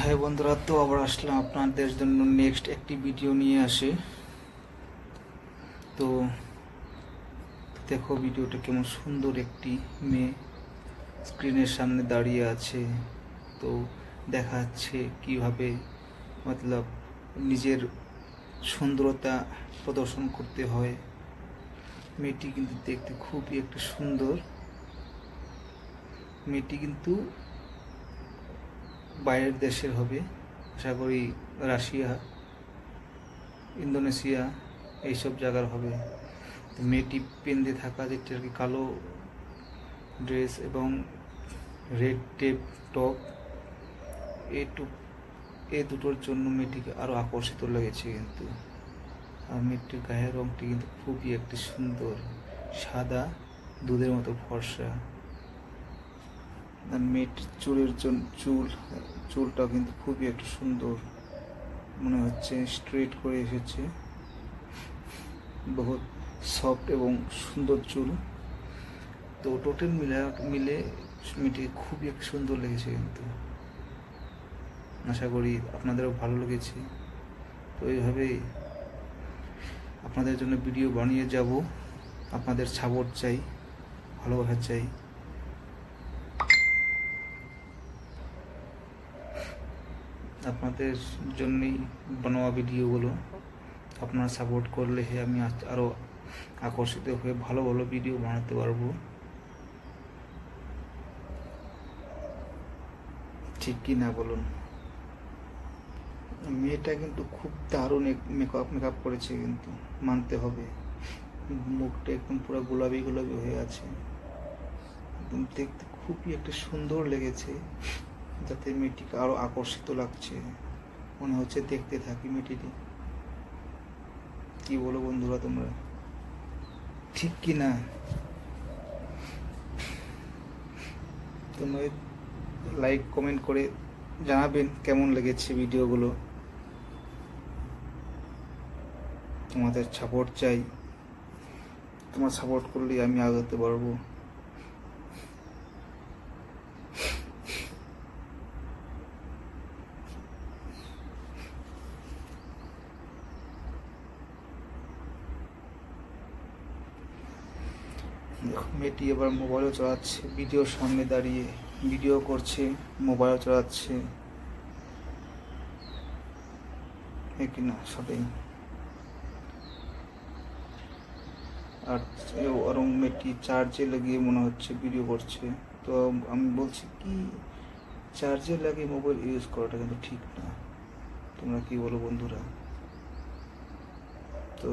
হ্যাঁ বন্ধুরা, তো আবার আসলাম আপনাদের জন্য নেক্সট একটি ভিডিও নিয়ে আসে। তো দেখো ভিডিওটা কেমন সুন্দর, একটি মেয়ে স্ক্রিনের সামনে দাঁড়িয়ে আছে। তো দেখাচ্ছে কিভাবে মতলব নিজের সুন্দরতা প্রদর্শন করতে হয়। মেয়েটি কিন্তু দেখতে খুবই একটা সুন্দর। মেয়েটি কিন্তু বাইরের দেশের হবে, আশা করি রাশিয়া, ইন্দোনেশিয়া এইসব জায়গার হবে। তো মেয়েটি পেন্দে থাকা যেটা আর কি কালো ড্রেস এবং রেড টেপ টপ, এই দুটোর জন্য মেয়েটিকে আরও আকর্ষিত লেগেছে কিন্তু। আর মেয়েটির গায়ের রঙটি কিন্তু খুবই একটি সুন্দর, সাদা দুধের মতো ফর্সা। আর মেয়েটির চুলটা কিন্তু খুবই একটা সুন্দর, মনে হচ্ছে স্ট্রেট করে এসেছে। বহুত সফট এবং সুন্দর চুল। তো টোটাল মিলে মেয়েটিকে খুবই একটা সুন্দর লেগেছে কিন্তু। আশা করি আপনাদেরও ভালো লেগেছে। তো এইভাবেই আপনাদের জন্য ভিডিও বানিয়ে যাব। আপনাদের সাপোর্ট চাই, ভালোবাসা চাই। আপনাদের জন্যই বানোয়া ভিডিওগুলো। আপনারা সাপোর্ট করলে আমি আরও আকর্ষিত হয়ে ভালো ভালো ভিডিও বানাতে পারবো। ঠিক কি না বলুন? মেয়েটা কিন্তু খুব দারুণ মেকআপ করেছে কিন্তু, মানতে হবে। মুখটা একদম পুরো গোলাপি গোলাপি হয়ে আছে, একদম দেখতে খুবই একটা সুন্দর লেগেছে, যাতে মেয়েটিকে আরো আকর্ষিত লাগছে। মনে হচ্ছে দেখতে থাকি মেয়েটিকে। কি বলো বন্ধুরা তোমরা, ঠিক কি না? তোমরা লাইক কমেন্ট করে জানাবেন কেমন লেগেছে ভিডিওগুলো। তোমাদের সাপোর্ট চাই, তোমার সাপোর্ট করলেই আমি আগাতে পারবো। দেখো মেয়েটি এবার মোবাইলও চালাচ্ছে, ভিডিওর সামনে দাঁড়িয়ে ভিডিও করছে, মোবাইলও চালাচ্ছে, কি না সবাই। আর ওরম মেয়েটি চার্জে লাগিয়ে মনে হচ্ছে ভিডিও করছে। তো আমি বলছি কি, চার্জে লাগিয়ে মোবাইল ইউজ করাটা কিন্তু ঠিক না। তোমরা কি বলো বন্ধুরা? তো